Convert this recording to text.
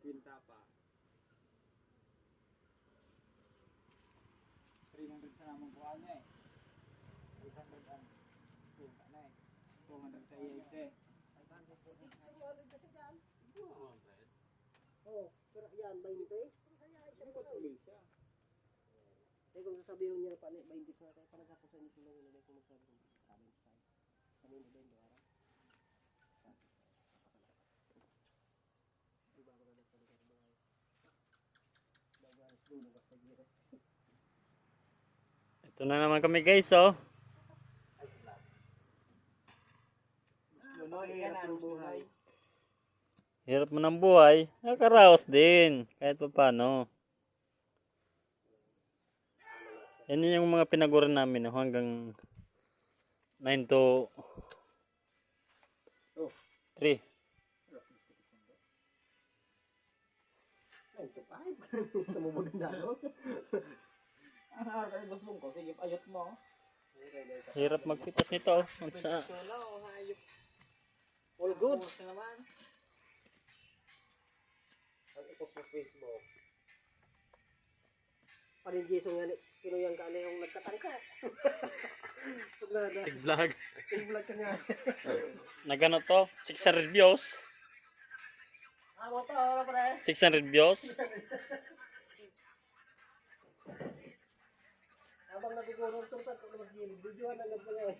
Binta pa. 300 sa namang kuha niya eh. 800 ang binta na eh. 200 sa iyete. 200 kasi dyan. Oo, pero yan, 20. Ano ba tuloy siya? Eh kung sasabihin niya pa 20 sa tayo, parang ako sa inyo lang yun, kung magsabi kong maraming size. Sabihin mo ba yung doara? Iba ko na nagpalitan mo ay. Nagalis doon, nagpagiro. Ito na naman kami guys, oh. Lunoy, yan ang buhay. Hirap mo ng buhay. Nakakaraos din. Kahit pa paano. Yan yung mga pinaguran namin, oh, hanggang 9 to 3. 9 to 5. Sa mo maganda, no? Ang harap ay boss mong ko. Sige, ayot mo. Hirap magpitas nito, oh. Sa All goods. Ang ipos mo Facebook. Parin Jason nga, kinuyang ka na yung nagkatangka. vlog. Tig-vlog ka nga. Nagano to? 600 views. Ako to, pre. 600 views. Habang nagugulong to, sa mag-video na nagpala eh.